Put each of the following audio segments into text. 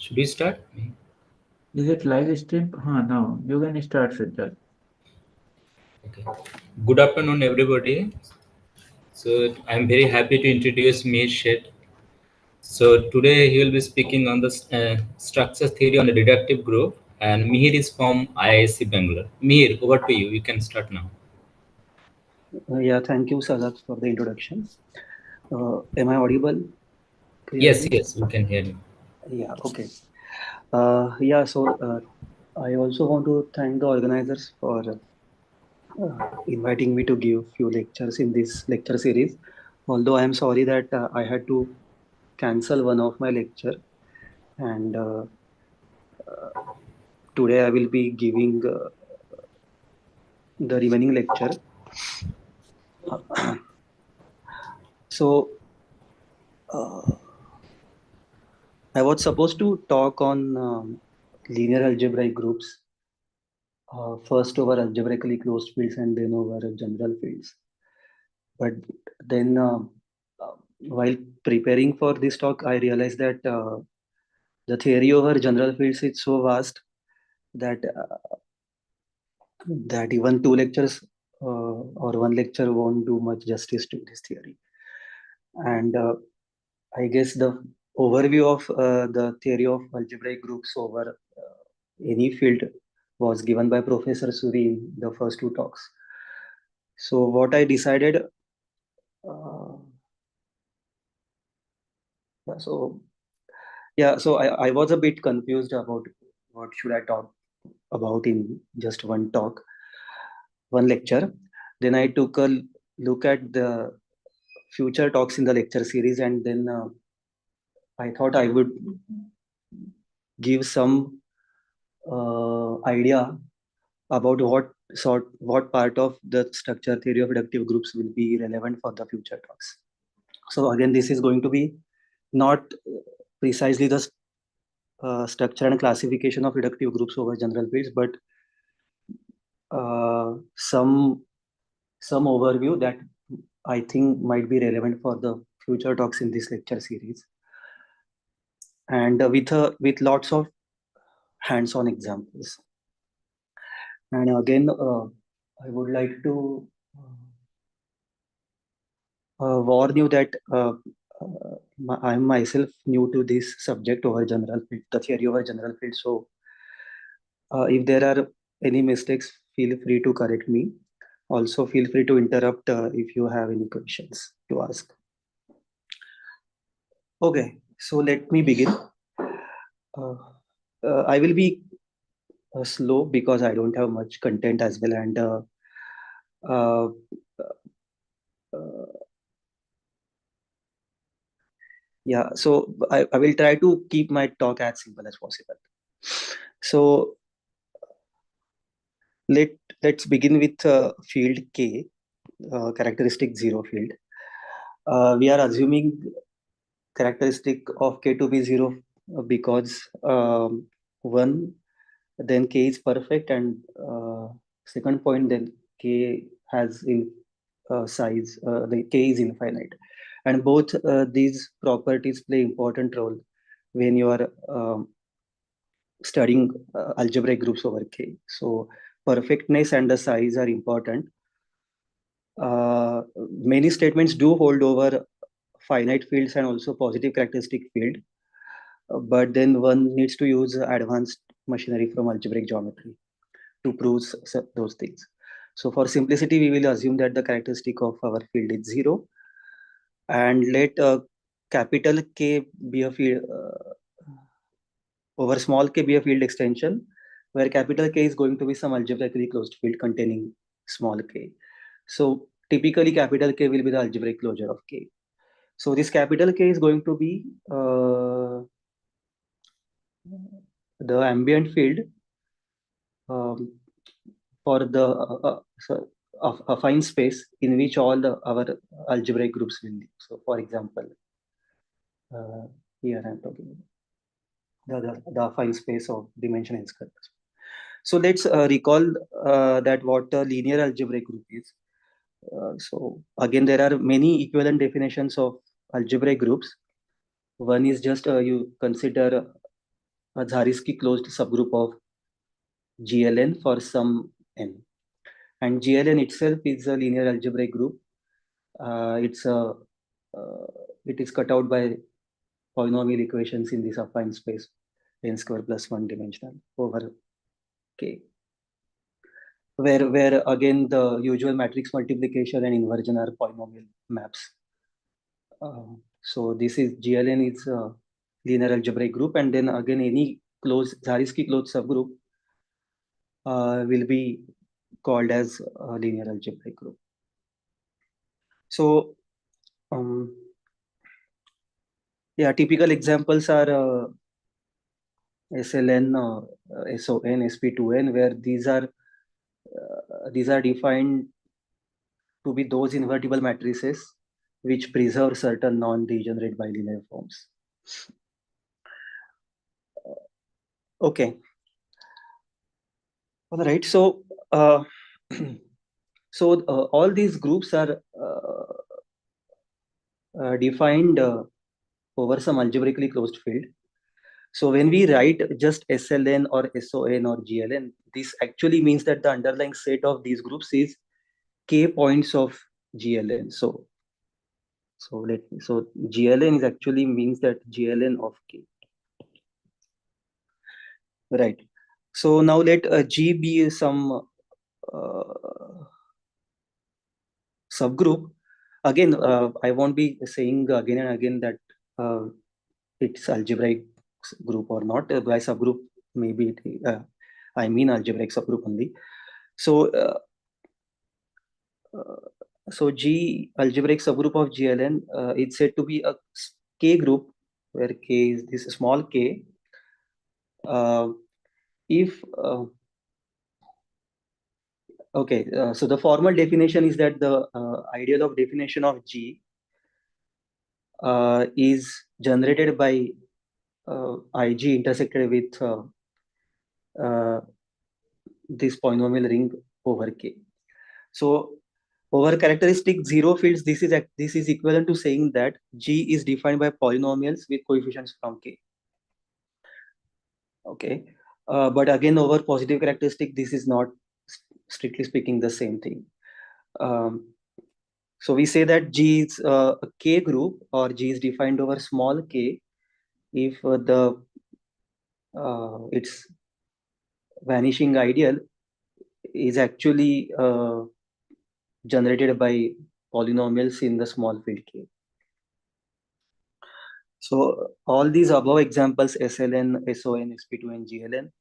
Should we start? Is it live stream? No, you can start, Sazzad. Okay. Good afternoon, everybody. So I'm very happy to introduce Mihir Sheth. So today he will be speaking on the structure theory on the reductive group, and Mihir is from IISc Bangalore. Mihir, over to you. You can start now. Yeah, thank you, Sazzad, for the introduction. Am I audible Yes, clearly? yes, we can hear you. Yeah, okay. I also want to thank the organizers for inviting me to give few lectures in this lecture series. Although I am sorry that I had to cancel one of my lecture, and today I will be giving the remaining lecture. So I was supposed to talk on linear algebraic groups, first over algebraically closed fields and then over general fields. But then, while preparing for this talk, I realized that the theory over general fields is so vast that that even two lectures or one lecture won't do much justice to this theory. And I guess the overview of the theory of algebraic groups over any field was given by Professor Suri in the first two talks. So what I decided, uh, so so I was a bit confused about what should I talk about in just one talk, one lecture. Then I took a look at the future talks in the lecture series, and then I thought I would give some idea about what part of the structure theory of reductive groups will be relevant for the future talks. So again, this is going to be not precisely the structure and classification of reductive groups over general fields, but some overview that I think might be relevant for the future talks in this lecture series, and with lots of hands-on examples. And again, I would like to warn you that I'm myself new to this subject over general field, the theory over general field. So if there are any mistakes, feel free to correct me. Also, feel free to interrupt if you have any questions to ask. Okay, so let me begin. I will be slow because I don't have much content as well, and uh, uh, yeah, so I will try to keep my talk as simple as possible. So let's begin with field K, characteristic zero field. We are assuming characteristic of K to be zero because one, then K is perfect, and second point, then K has in size, the K is infinite, and both these properties play important role when you are studying algebraic groups over K. So perfectness and the size are important. Many statements do hold over finite fields and also positive characteristic field, but then one needs to use advanced machinery from algebraic geometry to prove those things. So for simplicity, we will assume that the characteristic of our field is zero, and let capital K be a field over small k be a field extension, where capital K is going to be some algebraically closed field containing small k. So typically capital K will be the algebraic closure of K. So this capital K is going to be the ambient field um, for the affine space in which all our algebraic groups will live. So for example, here I'm talking about the affine space of dimension n square. So let's recall that what a linear algebraic group is. So again, there are many equivalent definitions of algebraic groups. One is just you consider a Zariski closed subgroup of GLN for some n. And GLN itself is a linear algebraic group. It is cut out by polynomial equations in this affine space n square plus 1 dimensional over K, where again the usual matrix multiplication and inversion are polynomial maps. So this is GLN is a linear algebraic group, and then again any Zariski closed subgroup will be called as a linear algebraic group. So yeah, typical examples are SLN, SON, SP2N, where these are defined to be those invertible matrices which preserve certain non-degenerate bilinear forms. Okay. All right. So all these groups are defined over some algebraically closed field. So when we write just SLN or SON or GLN, this actually means that the underlying set of these groups is K points of GLN. So GLN is actually means that GLN of K. Right. So now let G be some subgroup. Again, I won't be saying again and again that it's algebraic group or not. By subgroup, maybe I mean algebraic subgroup only. So G algebraic subgroup of GLN is said to be a K group where K is this small K. If okay, so the formal definition is that the ideal of definition of G is generated by IG intersected with this polynomial ring over K. So over characteristic zero fields, this is equivalent to saying that G is defined by polynomials with coefficients from K. Okay, but again over positive characteristic, this is not strictly speaking the same thing. So we say that G is a K group, or G is defined over small k if its vanishing ideal is actually generated by polynomials in the small field K. So all these above examples, SLN, SON, SP2, and GLN,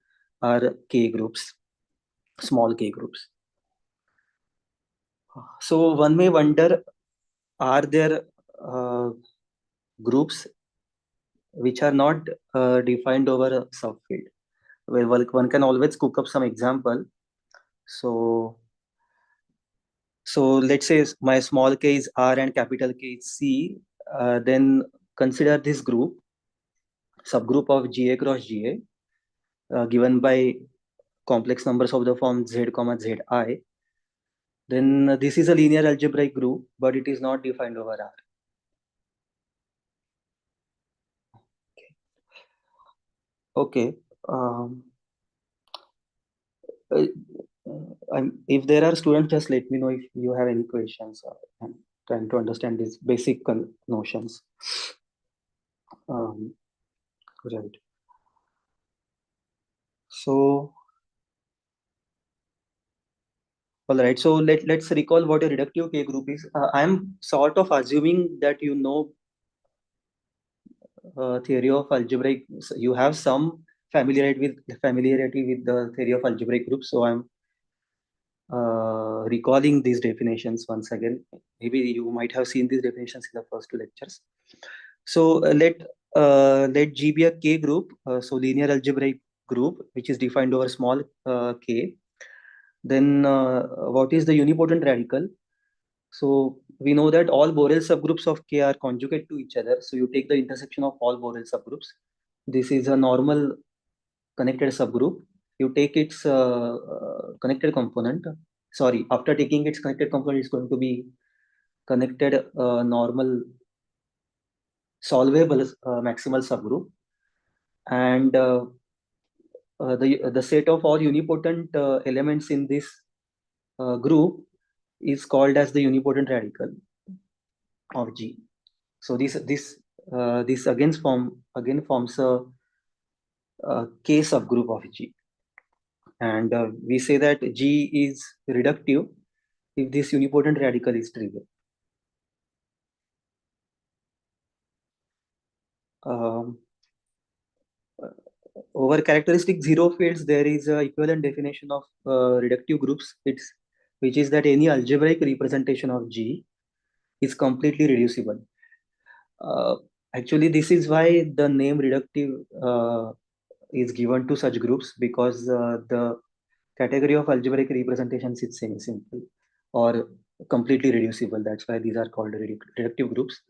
are K groups, small K groups. So one may wonder, are there groups which are not defined over a subfield? Well, one can always cook up some example. So let's say my small k is R and capital K is C. Then consider this group, subgroup of GA cross GA, given by complex numbers of the form Z, Zi. Then this is a linear algebraic group, but it is not defined over R. Okay. If there are students, just let me know if you have any questions. I'm trying to understand these basic notions. Right. So, all right. So let's recall what a reductive K group is. I'm sort of assuming that you know theory of algebraic. So you have some familiarity with the theory of algebraic groups. So I'm recalling these definitions once again. Maybe you might have seen these definitions in the first two lectures. So let G be a K group. So linear algebraic group, which is defined over small k. Then what is the unipotent radical? So we know that all Borel subgroups of K are conjugate to each other. So you take the intersection of all Borel subgroups. This is a normal connected subgroup. You take its connected component. Sorry, after taking its connected component, it's going to be connected normal solvable maximal subgroup. And the set of all unipotent elements in this group is called as the unipotent radical of G. So this again forms a K subgroup of G, and we say that G is reductive if this unipotent radical is trivial. Over characteristic zero fields, there is a equivalent definition of reductive groups. Which is that any algebraic representation of G is completely reducible. Actually, this is why the name reductive is given to such groups, because the category of algebraic representations is semi-simple or completely reducible. That's why these are called reductive groups.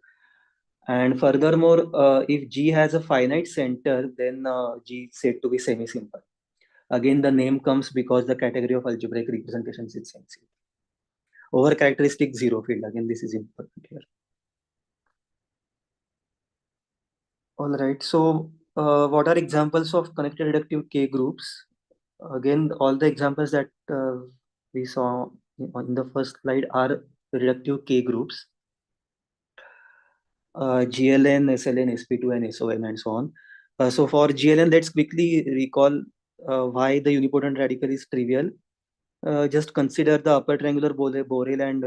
And furthermore, if G has a finite center, then G is said to be semi-simple. Again, the name comes because the category of algebraic representations is semi-simple. Over characteristic zero field, again, this is important here. All right, so what are examples of connected reductive K groups? Again, all the examples that we saw in the first slide are reductive K groups. GLN, SLN, SP2, and SON, and so on. So for GLN, let's quickly recall why the unipotent radical is trivial. Just consider the upper triangular Borel and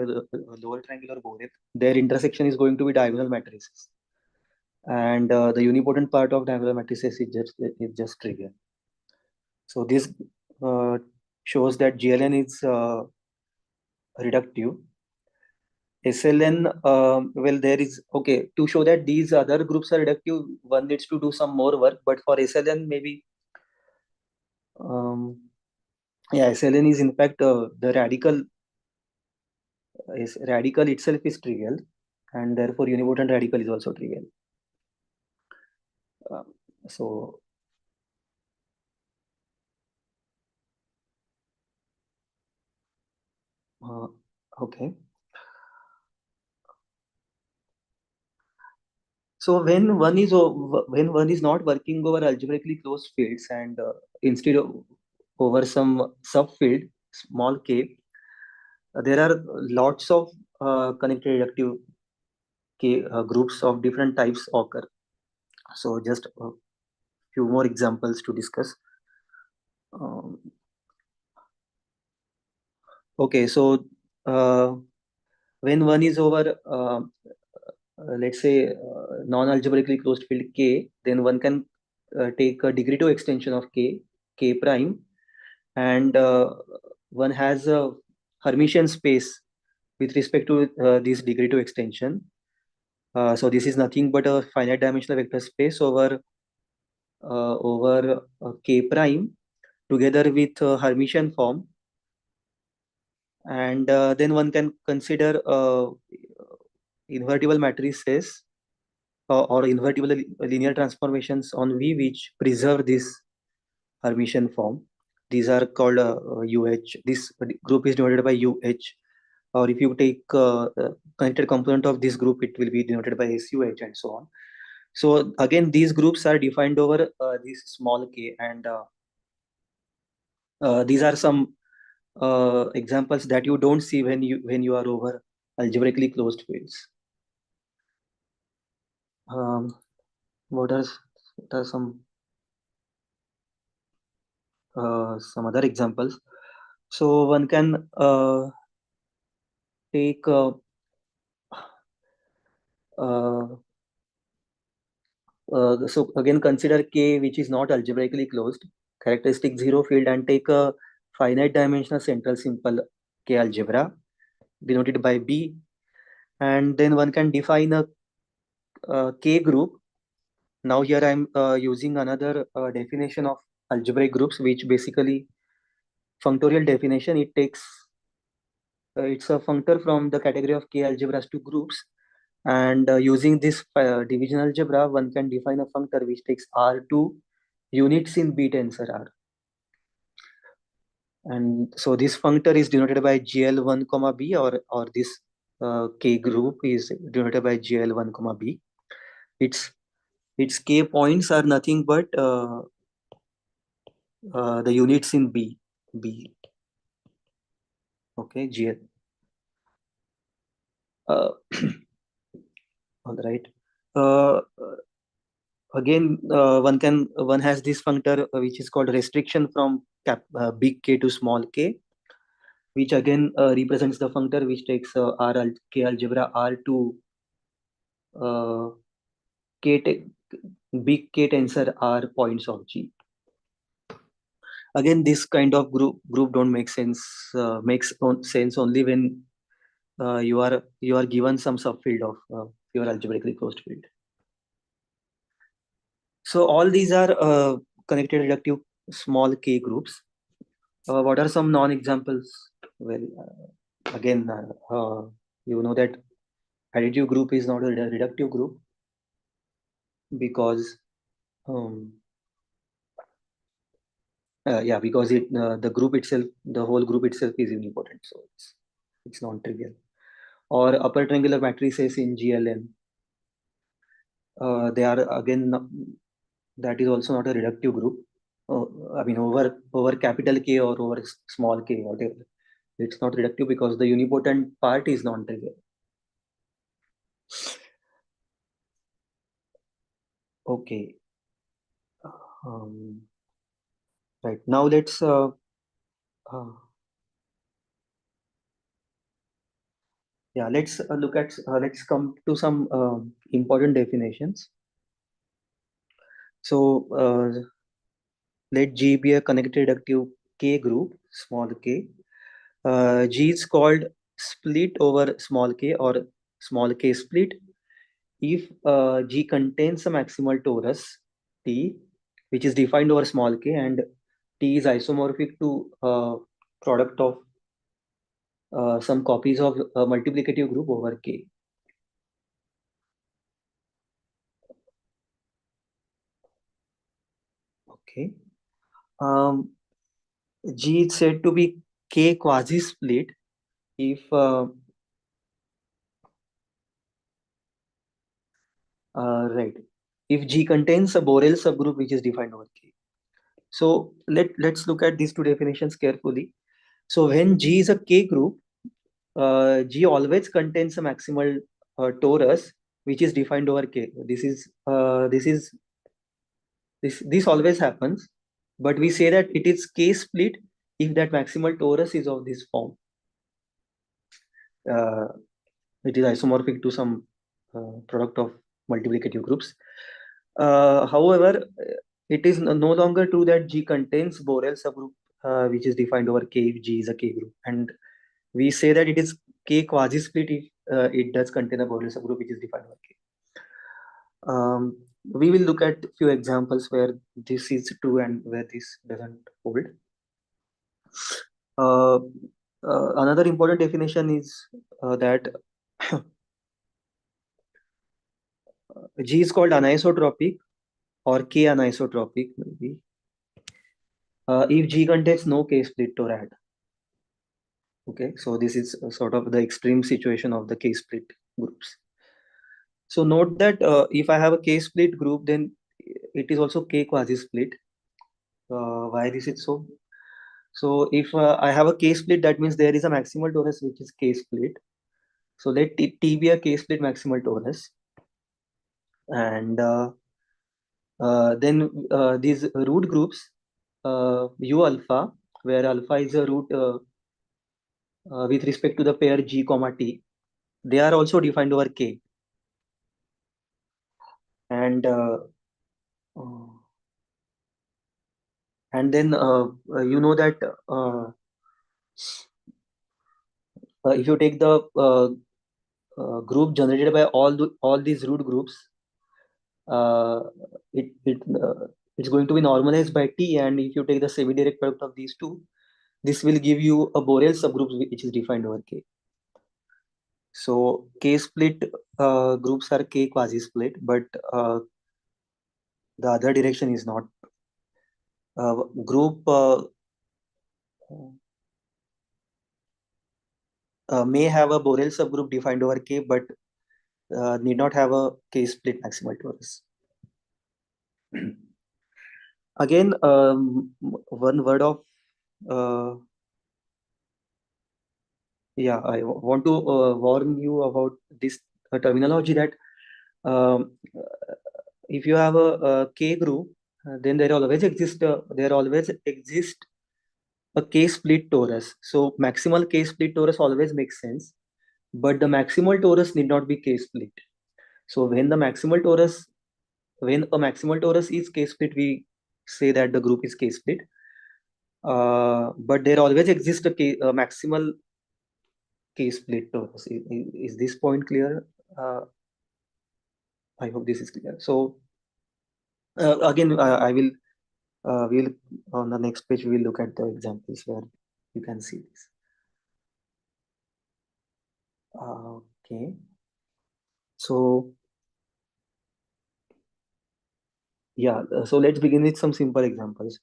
lower triangular Borel. Their intersection is going to be diagonal matrices, and the unipotent part of diagonal matrices is just trivial. So this shows that GLN is reductive. SLN, well, there is, okay, to show that these other groups are reductive, one needs to do some more work, but for SLN, maybe, yeah, SLN is in fact the radical itself is trivial, and therefore unipotent radical is also trivial. So, okay. So when one is not working over algebraically closed fields, and instead of over some subfield small k, there are lots of connected reductive K groups of different types occur. So just a few more examples to discuss. Okay, so when one is over let's say non-algebraically closed field K, then one can take a degree 2 extension of K prime, and one has a Hermitian space with respect to this degree 2 extension. So this is nothing but a finite dimensional vector space over K prime together with Hermitian form, and then one can consider invertible matrices or invertible linear transformations on V which preserve this Hermitian form. These are called UH. This group is denoted by UH, or if you take connected component of this group, it will be denoted by SUH, and so on. So again, these groups are defined over this small k, and these are some examples that you don't see when you are over algebraically closed fields. What are some other examples? So one can take so again consider K which is not algebraically closed, characteristic zero field, and take a finite dimensional central simple K algebra denoted by B, and then one can define a K group. Now here I'm using another definition of algebraic groups, which basically functorial definition. It takes it's a functor from the category of K algebras to groups, and using this division algebra, one can define a functor which takes R2 units in B tensor R. And so this functor is denoted by GL1 comma B, or this K group is denoted by GL1 comma B. Its K points are nothing but the units in B. Okay, GL. All right. Again, one has this functor which is called restriction from big K to small k, which again represents the functor which takes K algebra R to uh, big K tensor R points of G. Again, this kind of group don't make sense. Makes sense only when you are given some subfield of your algebraically closed field. So all these are connected reductive small k groups. What are some non-examples? Well, again, you know that additive group is not a reductive group because because the group itself, the whole group itself is unipotent, so it's non-trivial. Or upper triangular matrices in GLN, they are again that is also not a reductive group. I mean over capital K or over small k, whatever. It's not reductive because the unipotent part is non-trivial. Okay. Right now let's look at let's come to some important definitions. So let G be a connected reductive K group, small k. G is called split over small k or small k split if G contains a maximal torus T, which is defined over small k, and T is isomorphic to product of some copies of a multiplicative group over K. Okay. G is said to be K quasi split if right, if G contains a Borel subgroup which is defined over K. So let's look at these two definitions carefully. So when G is a K group, G always contains a maximal torus which is defined over K. This always happens, but we say that it is K split if that maximal torus is of this form. It is isomorphic to some product of multiplicative groups. However, it is no longer true that G contains Borel subgroup which is defined over K if G is a K group, and we say that it is K quasi split if it does contain a Borel subgroup which is defined over K. We will look at few examples where this is true and where this doesn't hold. Another important definition is that G is called anisotropic or K anisotropic maybe if G contains no K split torad. Okay, so this is sort of the extreme situation of the K split groups. So note that if I have a K split group, then it is also K quasi split. Why is it so? So if I have a K split, that means there is a maximal torus which is K split. So let T be a K split maximal torus. And then these root groups, U alpha, where alpha is a root with respect to the pair G comma T, they are also defined over K. And then you know that if you take the group generated by all these root groups, uh, it's going to be normalized by T, and if you take the semi-direct product of these two, this will give you a Borel subgroup which is defined over K. So K split groups are K quasi split, but the other direction is not. Group may have a Borel subgroup defined over K, but need not have a K split maximal torus. Again, one word of uh, yeah, want to warn you about this terminology that um, if you have a K group, then there always exist a K split torus. So maximal K split torus always makes sense, but the maximal torus need not be K split. So when a maximal torus is K split, we say that the group is K split. But there always exists a maximal K split torus. Is this point clear? I hope this is clear. So again, I will we'll on the next page we will look at the examples where you can see this. Okay. So yeah, so let's begin with some simple examples.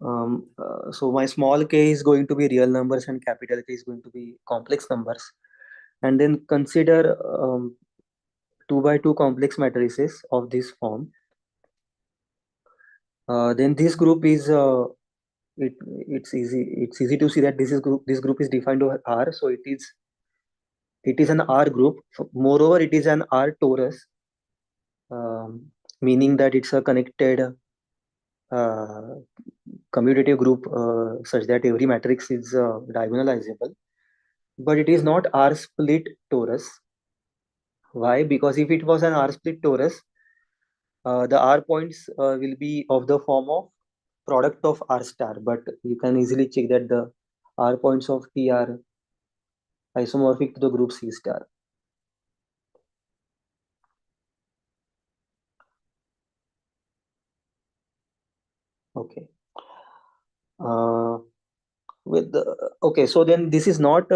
So my small k is going to be real numbers and capital K is going to be complex numbers. And then consider 2 by 2 complex matrices of this form. Then this group is it's easy to see that this group is defined over R. So it is an R group. Moreover, it is an R torus, meaning that it's a connected uh, commutative group such that every matrix is diagonalizable. But it is not R split torus. Why? Because if it was an R split torus, the R points will be of the form of product of R star. But you can easily check that the R points of T are isomorphic to the group C star. Okay. Okay, so then this is not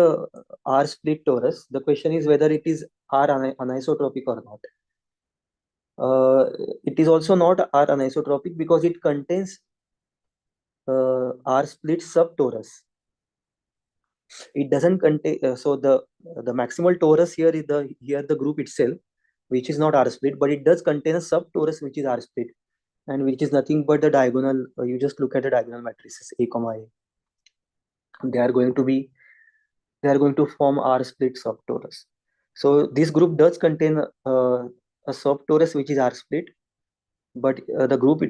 R split torus. The question is whether it is R anisotropic or not. It is also not R anisotropic because it contains R split subtorus. It doesn't contain so the maximal torus here the group itself, which is not R split, but it does contain a subtorus which is R split, and which is nothing but the diagonal. You just look at the diagonal matrices A comma A. They are going to be they are going to form R split subtorus. So this group does contain a subtorus which is R split, but the group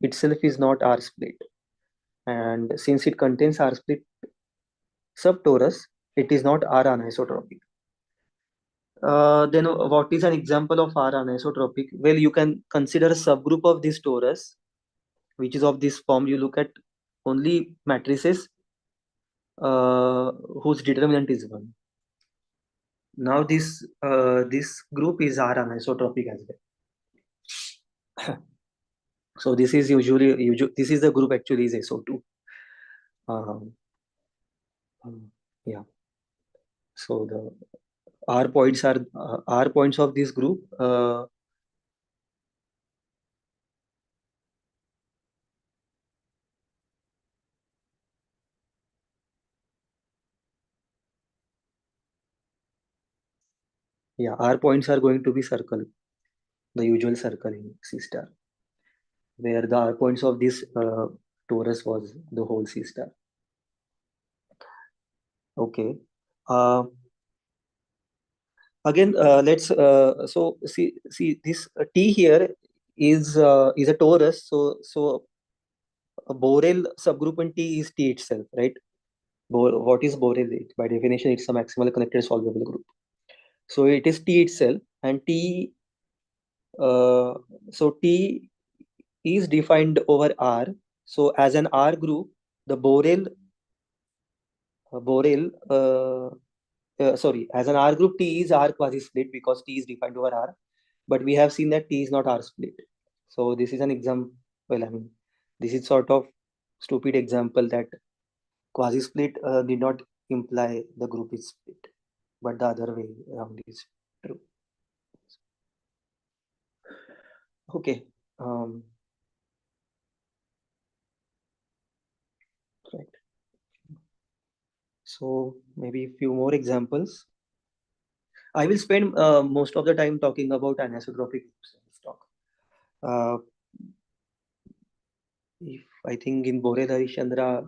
itself is not R split. And since it contains R split subtorus, it is not R anisotropic. Then what is an example of R anisotropic? Well, you can consider a subgroup of this torus, which is of this form. You look at only matrices whose determinant is 1. Now this group is R anisotropic as well. So this is this is the group actually is SO2. Um, yeah. So the R points of this group. Yeah, R points are going to be circle, the usual circle in C star, where the R points of this torus was the whole C star. Okay. Again, let's see this T here is a torus. So a Borel subgroup in T is T itself, right? What is Borel? By definition, it's a maximal connected solvable group. So it is T itself, and T is defined over R. So as an R group, the as an R group, T is R quasi split because T is defined over R. But we have seen that T is not R split. So this is an example. Well, I mean, this is sort of stupid example that quasi split did not imply the group is split, but the other way around is true. Okay. Right. So maybe a few more examples. I will spend most of the time talking about anisotropic groups in this talk. Uh, if I think in Borel Harishchandra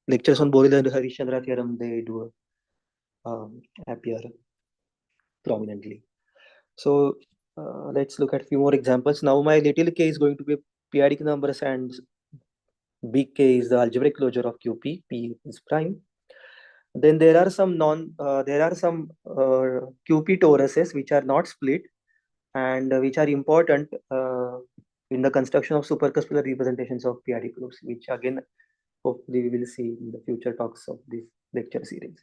lectures on Borel Harishchandra theorem, they do appear prominently. So let's look at a few more examples. Now my little k is going to be periodic numbers and big K is the algebraic closure of QP. P is prime. Then there are some QP toruses which are not split and which are important in the construction of supercuspidal representations of periodic groups, which again hopefully we will see in the future talks of this lecture series.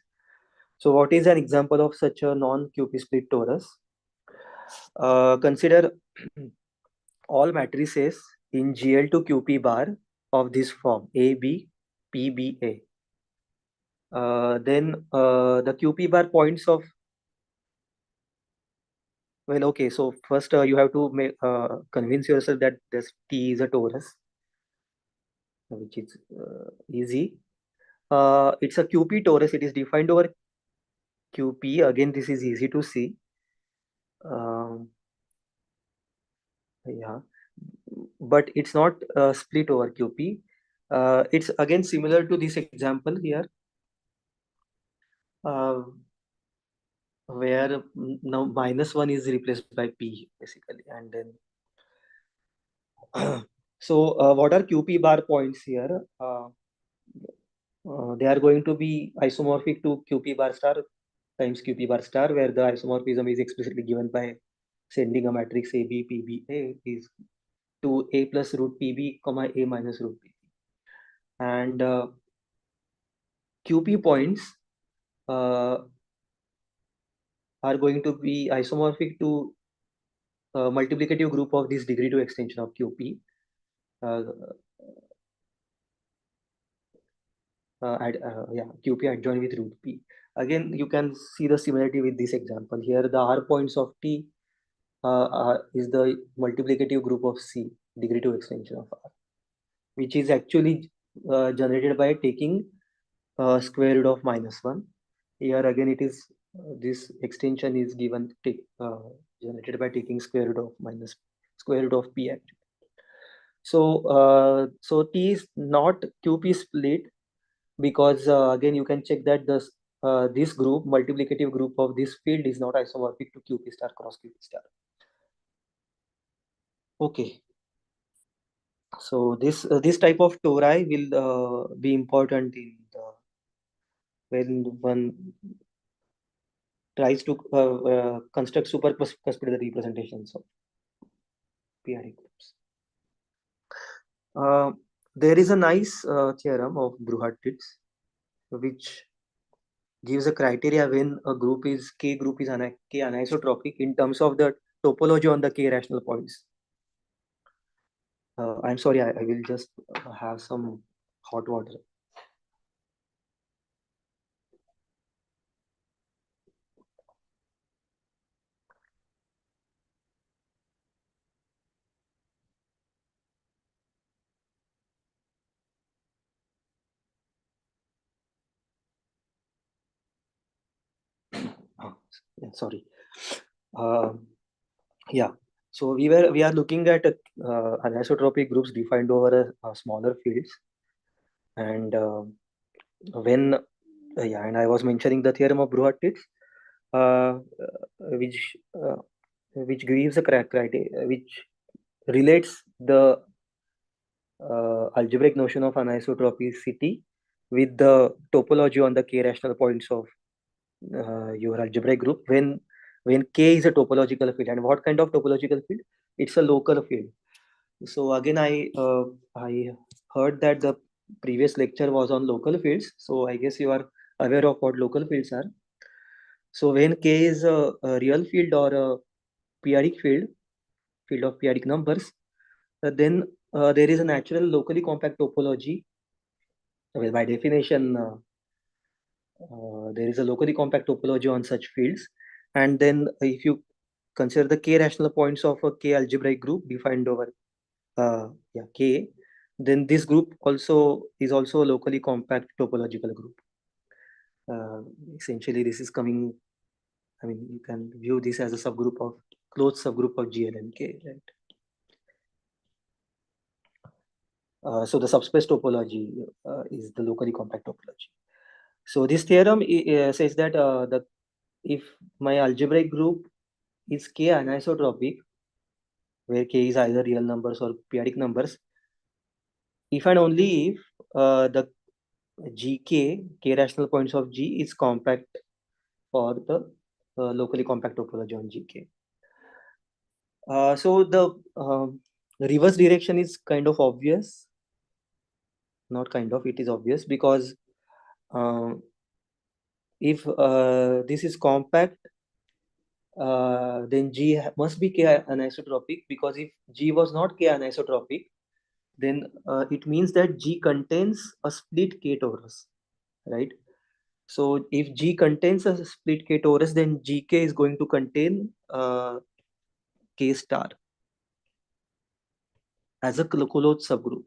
So what is an example of such a non-QP split torus? Consider all matrices in GL to QP bar of this form AB, PBA. Then the QP bar points of, well, okay, so first you have to convince yourself that this T is a torus, which is easy. It's a QP torus, it is defined over QP. Again, this is easy to see. Yeah, but it's not split over QP. It's again similar to this example here, where now -1 is replaced by P basically, and then so what are QP bar points here? They are going to be isomorphic to QP bar star times QP bar star, where the isomorphism is explicitly given by sending a matrix A, B, P, B, A is to A plus root PB, comma A minus root PB. And QP points are going to be isomorphic to multiplicative group of this degree 2 extension of QP. QP adjoined with root P. Again, you can see the similarity with this example. Here, the R points of T is the multiplicative group of C, degree 2 extension of R, which is actually generated by taking square root of -1. Here again, it is this extension is given generated by taking square root of P actually. So so T is not QP split, because again you can check that this group, multiplicative group of this field, is not isomorphic to QP star cross QP star. Okay, so this type of tori will be important in when one tries to construct supercuspidal representations of periodic groups. There is a nice theorem of Brouhard-Titz which gives a criteria when a group is K group is K anisotropic in terms of the topology on the K rational points. I'm sorry, I will just have some hot water. Yeah, sorry. Yeah, so we are looking at anisotropic groups defined over a smaller fields, and when yeah, and I was mentioning the theorem of Brouhard-Titz, uh, which uh, which gives a criteria which relates the algebraic notion of anisotropicity with the topology on the K rational points of your algebraic group when K is a topological field. And what kind of topological field? It's a local field. So again, I heard that the previous lecture was on local fields. So I guess you are aware of what local fields are. So when K is a real field or a periodic field of periodic numbers, then there is a natural locally compact topology. Well, by definition, there is a locally compact topology on such fields. And then if you consider the K rational points of a K algebraic group defined over K, then this group is also a locally compact topological group. Essentially, this is coming, I mean, you can view this as a closed subgroup of GL and K, right? So the subspace topology is the locally compact topology. So this theorem says that if my algebraic group is K anisotropic, where K is either real numbers or periodic numbers, if and only if the K rational points of G is compact for the locally compact topology on GK. So the reverse direction is kind of obvious. Not kind of, it is obvious, because if this is compact, then G must be K anisotropic, because if G was not K anisotropic, then it means that G contains a split K torus, right? So if G contains a split K torus, then GK is going to contain K star as a closed subgroup.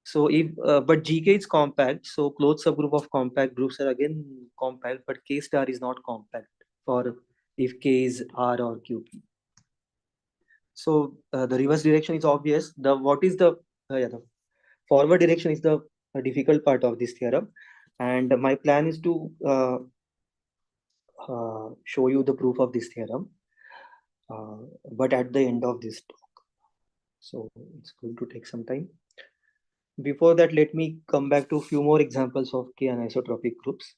So if but GK is compact, so closed subgroup of compact groups are again compact, but K star is not compact for if K is R or QP. So the reverse direction is obvious. The forward direction is the difficult part of this theorem, and my plan is to show you the proof of this theorem, but at the end of this talk. So it's going to take some time. Before that, let me come back to a few more examples of K anisotropic groups.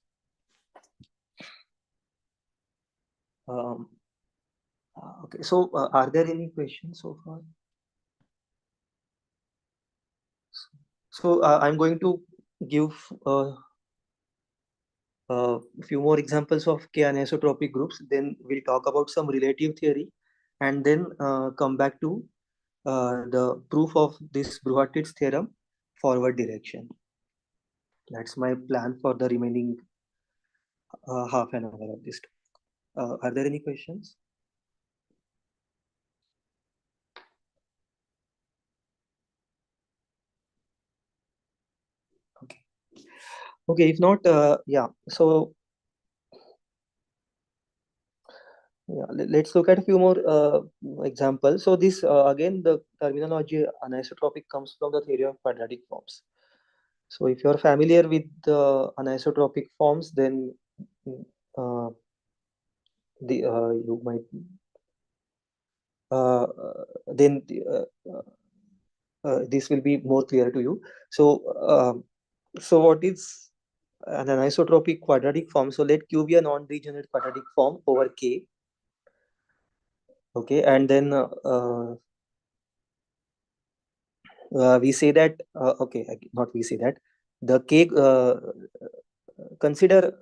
Okay, so are there any questions so far? So I'm going to give a few more examples of K anisotropic groups. Then we'll talk about some relative theory, and then come back to the proof of this Brouhardt's theorem, forward direction. That's my plan for the remaining half an hour of this talk. Are there any questions? Okay. Okay, if not, yeah. So yeah, let's look at a few more examples. So this again, the terminology anisotropic comes from the theory of quadratic forms. So if you're familiar with the anisotropic forms, then uh, you might then this will be more clear to you. So what is an anisotropic quadratic form? So let Q be a non-degenerate quadratic form over K. Okay, and then we say that not we say that the K consider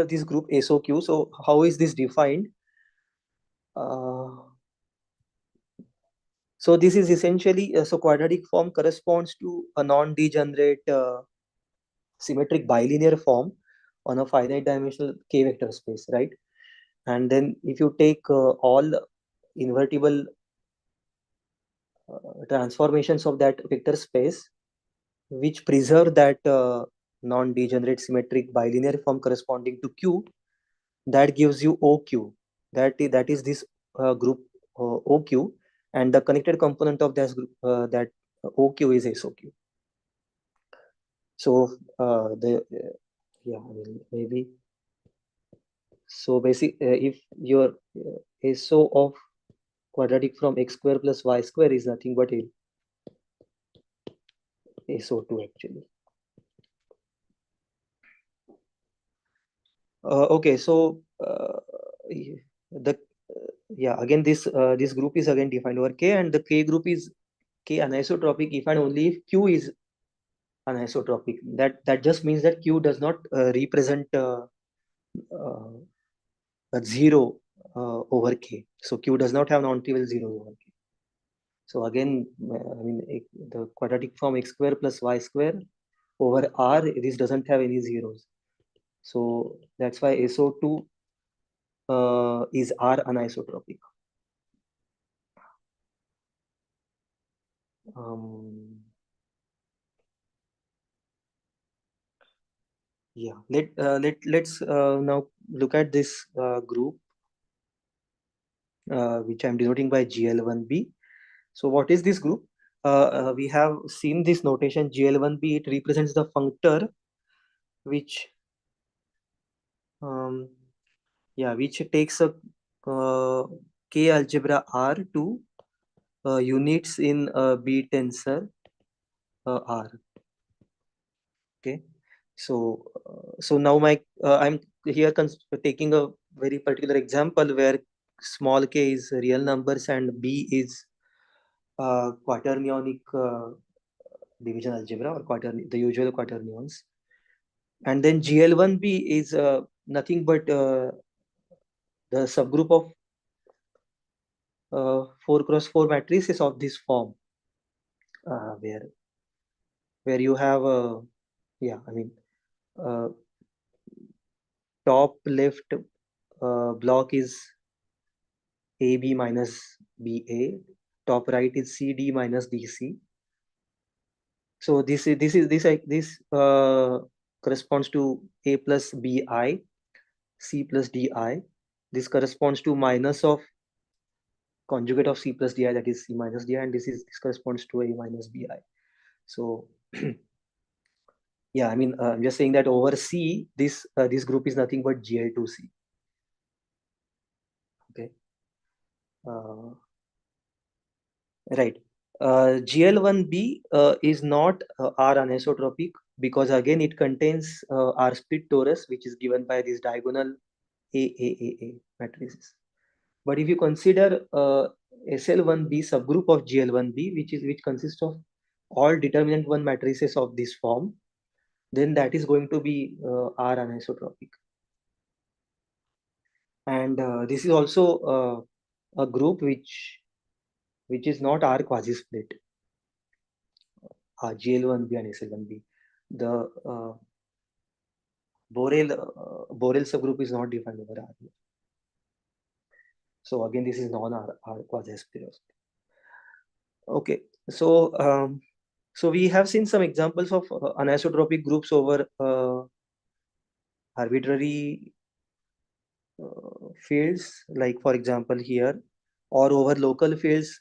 this group SOQ. So how is this defined? So this is essentially so quadratic form corresponds to a non-degenerate symmetric bilinear form on a finite dimensional K vector space, right? And then if you take all invertible transformations of that vector space, which preserve that non-degenerate symmetric bilinear form corresponding to Q, that gives you OQ. That is this group OQ, and the connected component of that group, that OQ is SOQ. So yeah, I mean, maybe. So basically, if your SO of quadratic from x square plus y square is nothing but SO2 actually. Okay, so the yeah, again this group is again defined over K, and the K group is K anisotropic if and only if Q is anisotropic. That just means that Q does not represent a zero over K. So Q does not have non-trivial zero over K. So again, I mean the quadratic form x square plus y square over R, this doesn't have any zeros. So that's why SO2 is R anisotropic. Yeah, let's now look at this group which I'm denoting by GL1B. So what is this group? we have seen this notation GL1B. It represents the functor which which takes a K algebra R to units in B tensor R. Okay, so now I'm here taking a very particular example where small k is real numbers and B is quaternionic division algebra, or the usual quaternions, and then GL1B is nothing but the subgroup of 4 cross 4 matrices of this form, where you have uh, top left block is AB minus BA, top right is CD minus DC. So this corresponds to A plus BI, C plus DI. This corresponds to minus of conjugate of C plus DI, that is C minus DI, and this corresponds to A minus BI. So yeah, I'm just saying that over C, this group is nothing but GL2C. Okay. Right. GL1B is not R anisotropic because again it contains R split torus, which is given by this diagonal A matrices. But if you consider SL1B subgroup of GL1B, which consists of all determinant 1 matrices of this form, then that is going to be R anisotropic. And this is also a group which is not R quasi split. GL1B and SL1B. The Borel subgroup is not defined over R. So again, this is non-R quasi split. Okay, so we have seen some examples of anisotropic groups over arbitrary fields, like for example here, or over local fields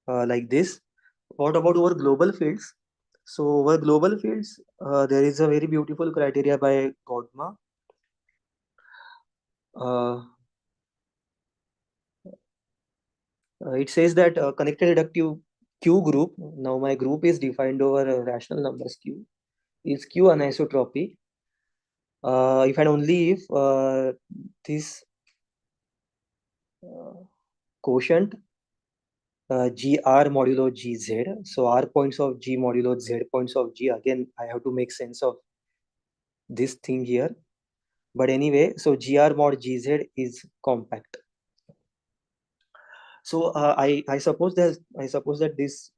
like this. What about over global fields? So over global fields, there is a very beautiful criteria by Godma. It says that connected reductive Q group, now my group is defined over rational numbers Q, is Q anisotropic if and only if this quotient GR modulo GZ. So R points of G modulo Z points of G. Again, I have to make sense of this thing here. But anyway, so GR mod GZ is compact. So I suppose that this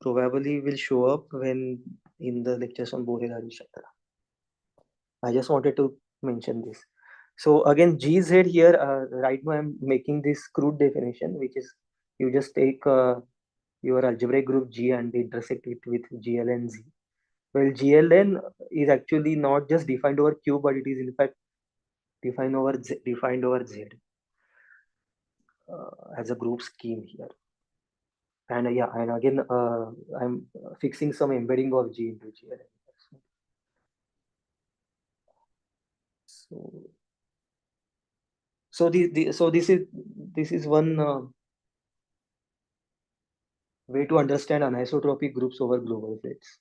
probably will show up when in the lectures on Borel Harishatra. I just wanted to mention this. So again, GZ here, right now I'm making this crude definition, which is you just take your algebraic group G and intersect it with GLN Z. Well, GLN is actually not just defined over Q, but it is in fact defined over Z as a group scheme here. And and again, I'm fixing some embedding of G into GLN. So this is one way to understand anisotropic groups over global fields.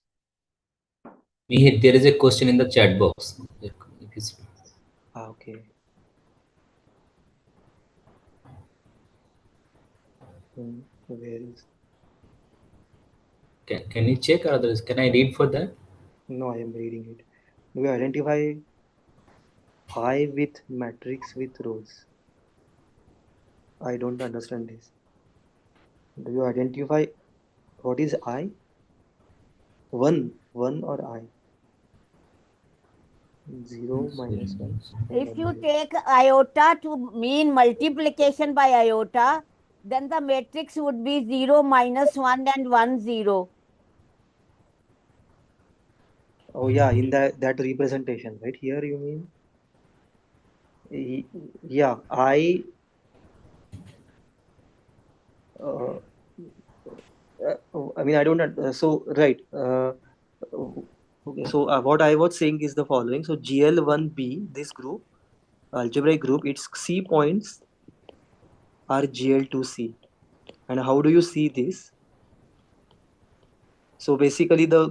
Mihir, there is a question in the chat box. Okay. Where is? Can you check, or others? Can I read for that? No, I am reading it. Do we identify I with matrix with rows? I don't understand this. Do you identify what is I? One or I? 0 minus 1. If you take iota to mean multiplication by iota, then the matrix would be 0, minus 1 and 1, 0. Oh yeah, in that representation, right? Here you mean? Yeah, I I mean, I don't. So right. Okay. So what I was saying is the following. So GL1B, this group, algebraic group, its C points are GL2C. And how do you see this? So basically, the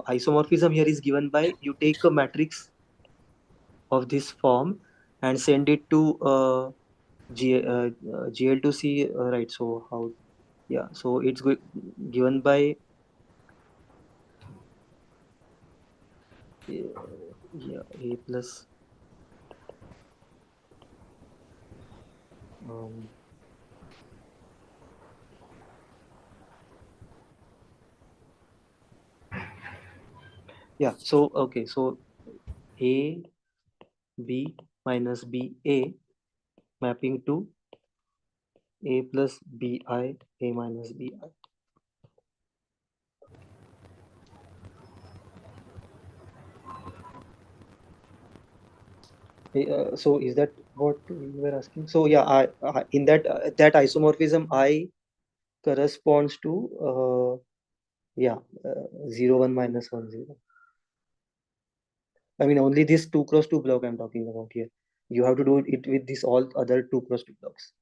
isomorphism here is given by, you take a matrix of this form and send it to GL2C, right? So how? Yeah. So it's given by yeah, A plus um, yeah. So okay. So A B minus B A mapping to A plus B I A minus B I. So is that what you were asking? So yeah, I in that isomorphism, I corresponds to yeah, 0 1 minus 1 0. I mean, only this 2 cross 2 block I'm talking about here. You have to do it with this all other 2 cross 2 blocks.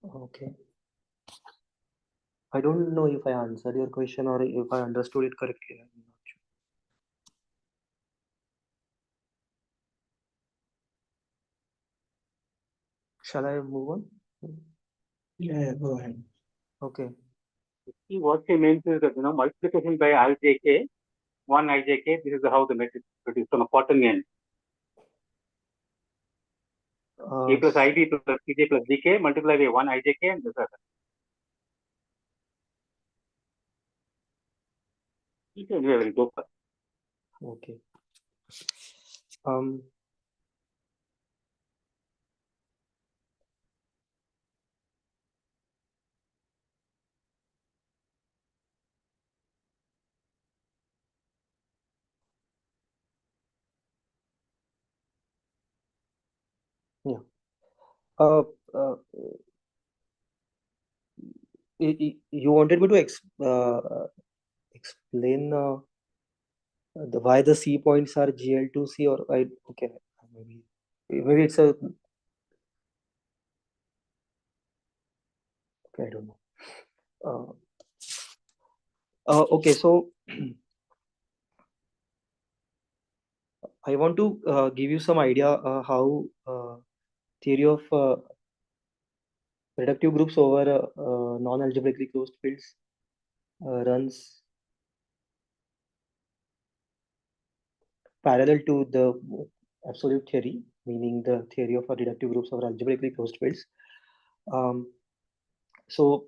Okay. I don't know if I answered your question or if I understood it correctly. I'm not sure. Shall I move on? Yeah, go ahead. Okay. See, what he means is that, multiplication by aljk, 1 ijk, this is how the matrix is produced on a quaternion. A plus ib plus cj plus dk multiplied by 1 ijk and this other. Anyway, we'll go for. Okay. Um. Yeah. Uh. uh you wanted me to explain why the C points are GL2C, or I okay, maybe it's a okay, I don't know. Okay, so I want to give you some idea how theory of reductive groups over non-algebraically closed fields runs parallel to the absolute theory, meaning the theory of reductive groups over algebraically closed fields. Um, so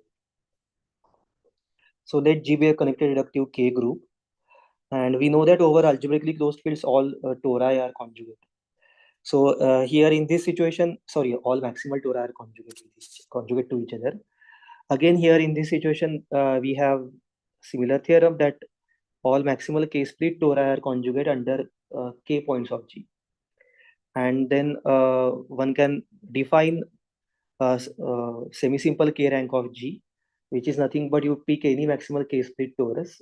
let G be a connected reductive K group, and we know that over algebraically closed fields all tori are conjugate. So here in this situation, sorry, all maximal tori are conjugate to each other. Again, here in this situation, we have similar theorem that all maximal K-split tori are conjugate under K points of G. And then one can define semi-simple K rank of G, which is nothing but you pick any maximal K-split torus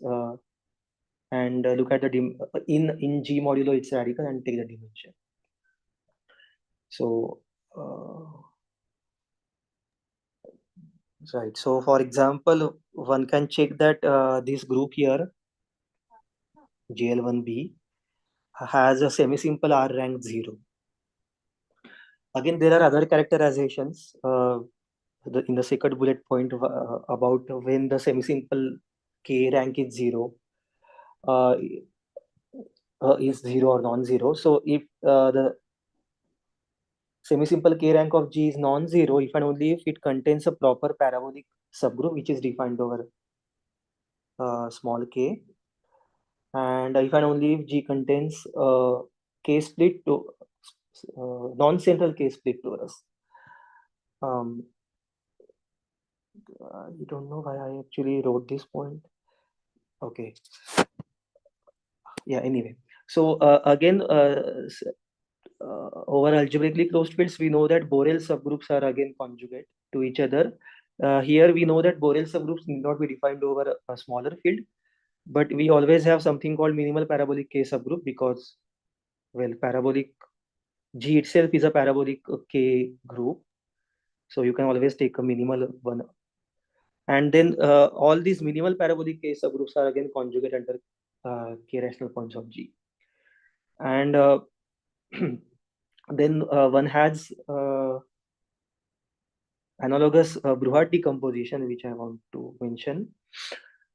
and look at the in G modulo its radical and take the dimension. So right. So for example, one can check that this group here, GL1B, has a semi-simple R rank 0. Again, there are other characterizations in the second bullet point about when the semi-simple K rank is 0. Is 0 or non-zero. So if the semi-simple K rank of G is non-zero, if and only if it contains a proper parabolic subgroup which is defined over small k, and if and only if G contains k-split to non-central k-split torus. I don't know why I actually wrote this point. Okay. Yeah, anyway. So again, over algebraically closed fields, we know that Borel subgroups are again conjugate to each other. Here we know that Borel subgroups need not be defined over a smaller field, but we always have something called minimal parabolic K subgroup because, well, parabolic G itself is a parabolic K group. So you can always take a minimal one. And then all these minimal parabolic K subgroups are again conjugate under K rational points of G. And then one has analogous Broussard decomposition, which I want to mention.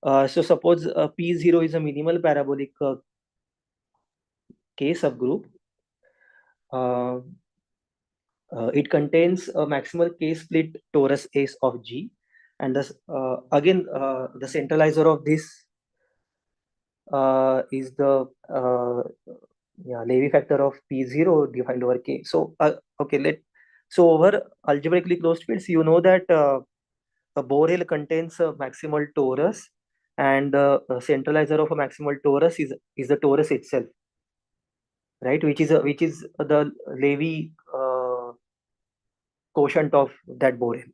So suppose P0 is a minimal parabolic K subgroup. It contains a maximal K-split torus S of G. And this, again, the centralizer of this is the Levy factor of P0 defined over K. So, okay, so over algebraically closed fields, you know that a Borel contains a maximal torus, and the centralizer of a maximal torus is the torus itself, right? Which is the Levy quotient of that Borel.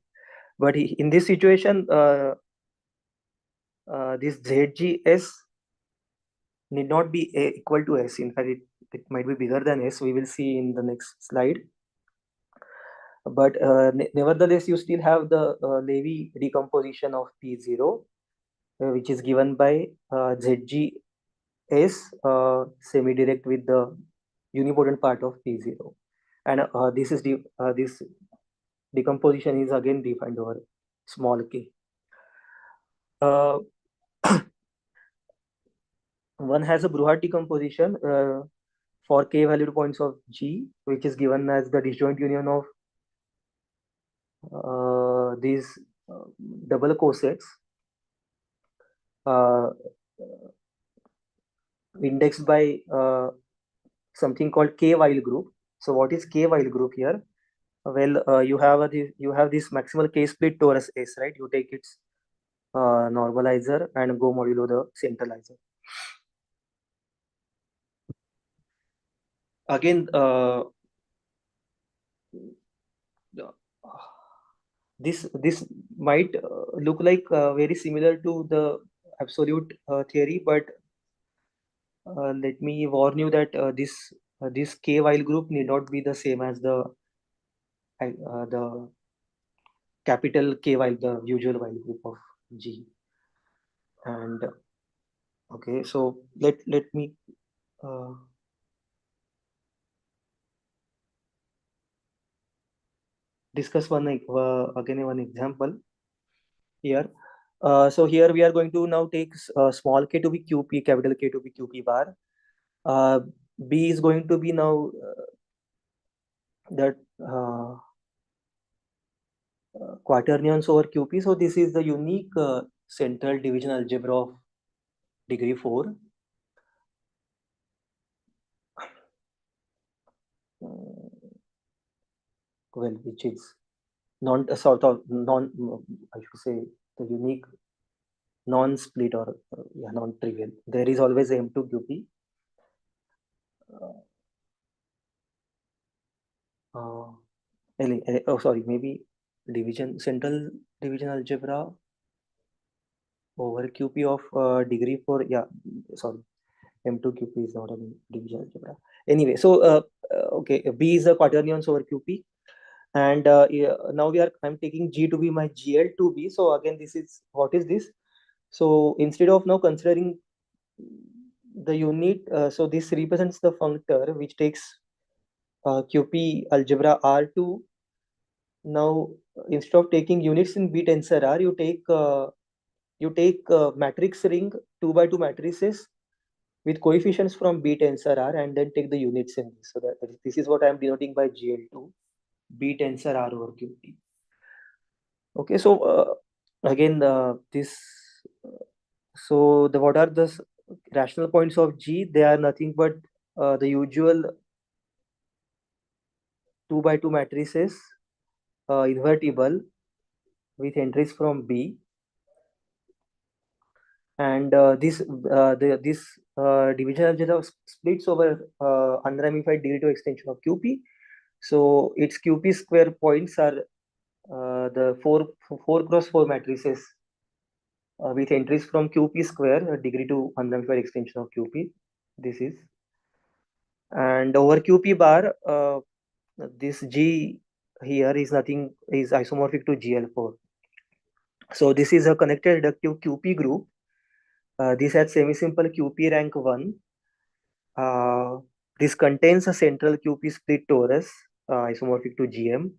But in this situation, this ZGS need not be equal to S. In fact, it might be bigger than S. We will see in the next slide. But nevertheless, you still have the Levy decomposition of P0, which is given by ZGS semi-direct with the unipotent part of P0. And this decomposition is again defined over small k. One has a Broussard decomposition for k valued points of G, which is given as the disjoint union of these double cosets indexed by something called k while group. So what is k while group here? Well, you have this maximal k split torus S, right? You take its normalizer and go modulo the centralizer. Again, this might look like very similar to the absolute theory, but let me warn you that this k while group need not be the same as the capital K while, the usual while group of G. And okay, so let me discuss one example here. So here we are going to now take small k to be qp, capital K to be qp bar. B is going to be now that quaternions over qp. So this is the unique central division algebra of degree 4. Well, which is I should say the unique non-split or non-trivial. There is always M2 QP. Maybe central division algebra over QP of degree 4. Yeah, sorry, M2 QP is not a division algebra. Anyway, so okay, B is a quaternions over QP. And now I'm taking G to be my GL2B. So again, what is this? So instead of now considering the unit, so this represents the functor which takes QP algebra R2. Now instead of taking units in B tensor R, you take matrix ring 2 by 2 matrices with coefficients from B tensor R, and then take the units in this. So that this is what I am denoting by GL2, B tensor R over QP. Okay, so again what are the rational points of G? They are nothing but the usual 2 by 2 matrices, invertible with entries from B, and this division algebra splits over unramified degree 2 extension of QP. So its QP square points are the 4 cross 4 matrices with entries from QP square, degree 2 unramified extension of QP. This is, and over QP bar, this G here is isomorphic to GL4. So this is a connected reductive QP group. This has semi-simple QP rank 1. This contains a central QP split torus isomorphic to GM.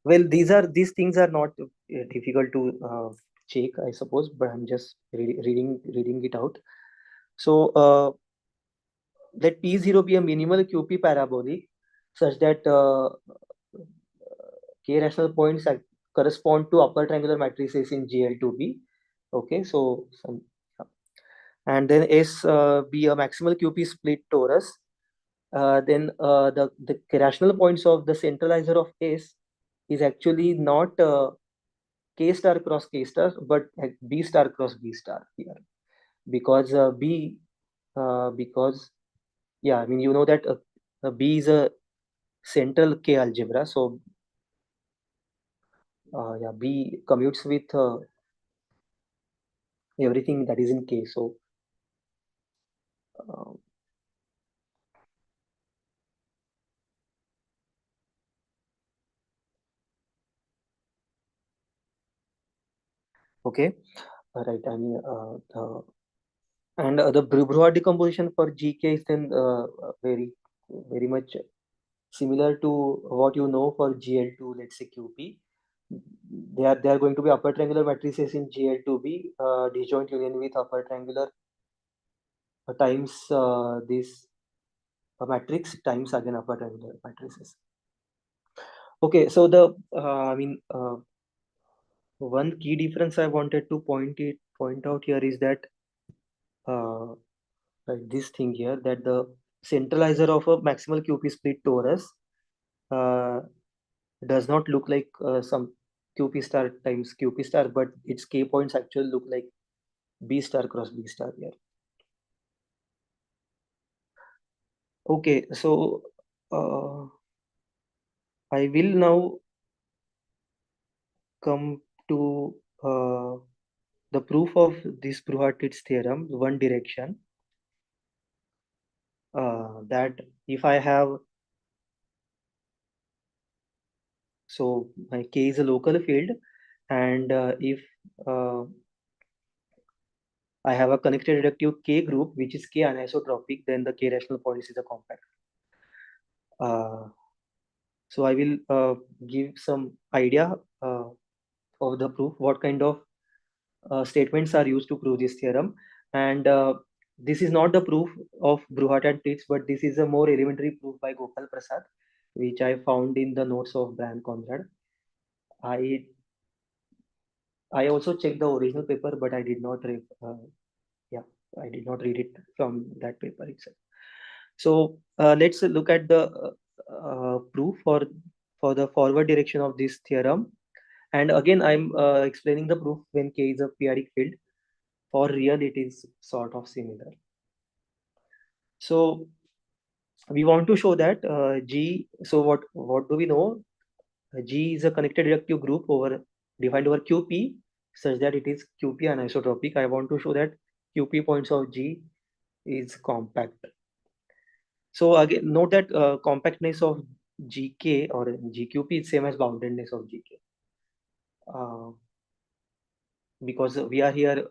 Well, these things are not difficult to check, I suppose, but I'm just reading it out. So let P0 be a minimal QP parabolic such that K rational points correspond to upper triangular matrices in GL2B. Okay, so and then S be a maximal QP split torus. Then the rational points of the centralizer of S is actually not K star cross K star, but B star cross B star here, because because yeah, I mean, you know that B is a central K algebra, so yeah, B commutes with everything that is in K. So okay, right. I mean, the Brouillard decomposition for GK is then very much similar to what you know for GL2, let's say QP. They are going to be upper triangular matrices in GL2B, disjoint union with upper triangular times this matrix times again upper triangular matrices. Okay, so the one key difference I wanted to point out here is that this thing here, that the centralizer of a maximal QP split torus does not look like some QP star times QP star, but its K points actually look like B star cross B star here. Okay, so I will now come to the proof of this Brouillard-Tits theorem, one direction, that if I have, so my K is a local field, and if I have a connected reductive K group, which is K anisotropic, then the K rational points is a compact. So I will give some idea of the proof, what kind of statements are used to prove this theorem. And this is not the proof of Brouillard-Tits, but this is a more elementary proof by Gopal Prasad, which I found in the notes of Brian Conrad. I also checked the original paper, but I did not read it from that paper itself. So let's look at the proof for the forward direction of this theorem. And again, I'm explaining the proof when K is a periodic field. For real, it is sort of similar. So we want to show that G. So what do we know? G is a connected reductive group defined over QP, such that it is QP anisotropic. I want to show that QP points of G is compact. So again, note that compactness of GK or GQP is same as boundedness of GK. Because we are here,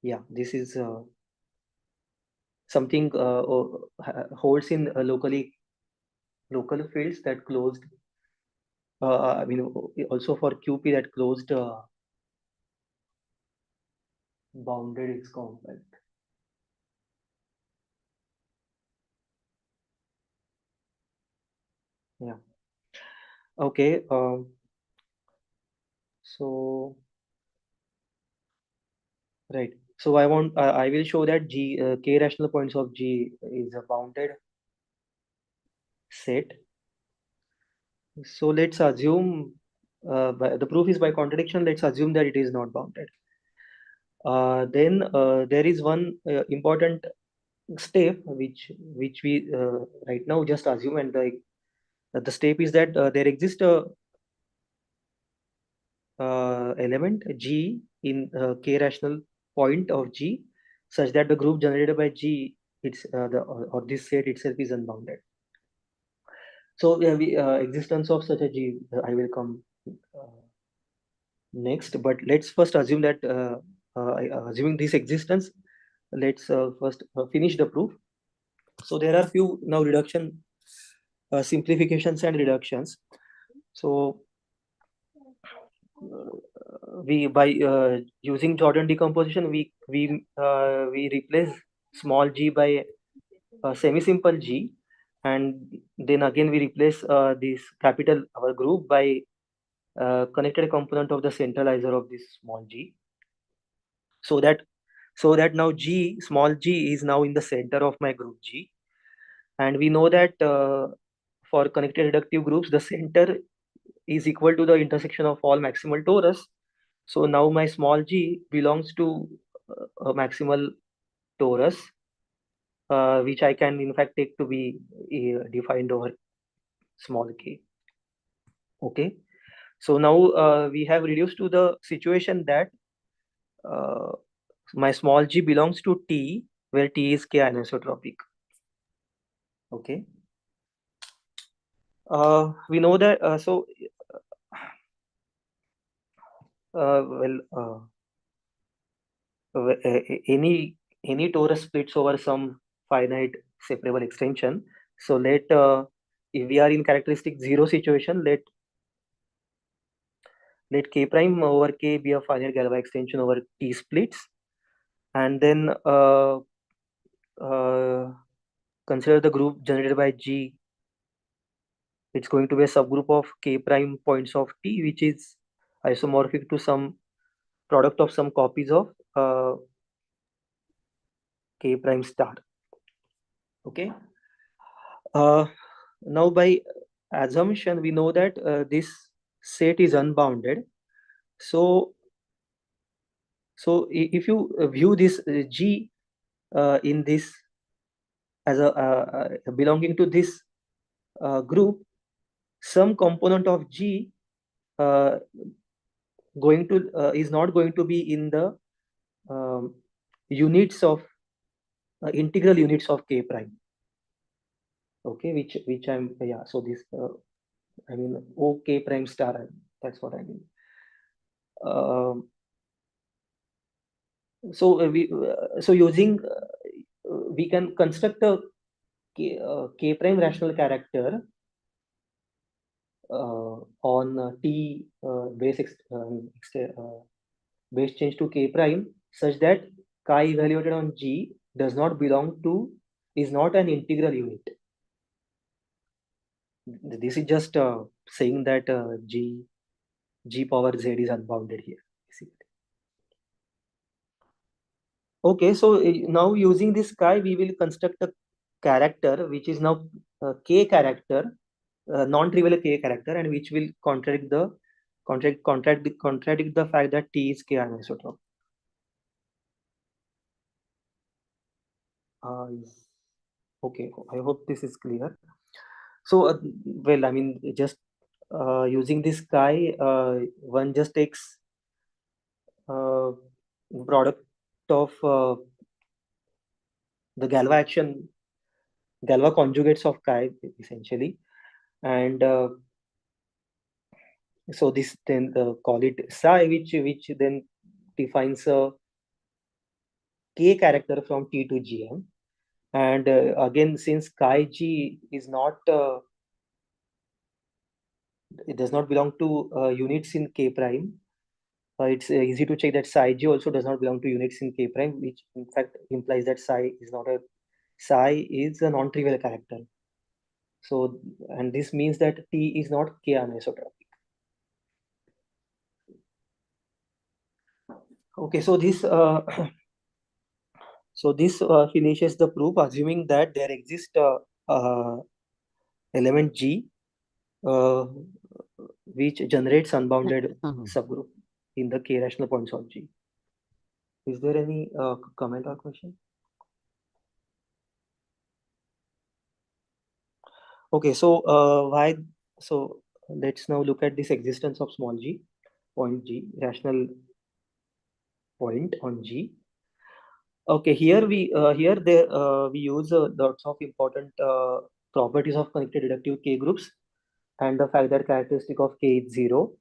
yeah, this is something holds in local fields that closed. I mean, also for QP that closed bounded is compact. Okay. So right. So I will show that k rational points of G is a bounded set. So let's assume the proof is by contradiction. Let's assume that it is not bounded. Then there is one important step which we right now just assume, and the step is that there exists a element G in k rational point of G such that the group generated by G or this set itself is unbounded. So existence of such a G I will come next, but let's first assume that assuming this existence, let's first finish the proof. So there are few now reduction simplifications and reductions. So we by using Jordan decomposition, we replace small g by semi-simple G, and then again we replace this capital our group by connected component of the centralizer of this small g, so that now G small g is now in the center of my group G, and we know that for connected reductive groups the center is equal to the intersection of all maximal torus. So now my small g belongs to a maximal torus, which I can in fact take to be defined over small k. Okay, so now we have reduced to the situation that uh, my small g belongs to T, where T is k anisotropic. Okay, we know that well any torus splits over some finite separable extension. So if we are in characteristic zero situation, let k prime over k be a finite Galois extension over T splits, and then consider the group generated by G. It's going to be a subgroup of k prime points of T, which is isomorphic to some product of some copies of k prime star. Okay. Now by assumption we know that this set is unbounded. So if you view this G in this as a belonging to this group, some component of G is not going to be in the units of integral units of k prime. Okay, which I'm so this I mean O k prime star, that's what I mean. So using we can construct a k prime rational character on T base change to k prime such that chi evaluated on G is not an integral unit. This is just saying that G power Z is unbounded here. Okay, so now using this chi, we will construct a character which is now k character, non-trivial k character, and which will contradict the fact that T is k anisotropic. Okay, I hope this is clear. So well, I mean, just using this chi, one just takes product of the Galois conjugates of chi essentially, and so this then call it psi, which then defines a k character from T to Gm, and again since chi G is not it does not belong to units in k prime. It's easy to check that psi G also does not belong to units in k prime, which in fact implies that psi is a non-trivial character. So, and this means that T is not K anisotropic. Okay, so this finishes the proof, assuming that there exists element G which generates unbounded subgroup in the K rational points of G. Is there any comment or question? Okay, so so let's now look at this existence of small g, point G, rational point on G. Okay, here we use lots of important properties of connected reductive K groups and the fact that characteristic of K is 0,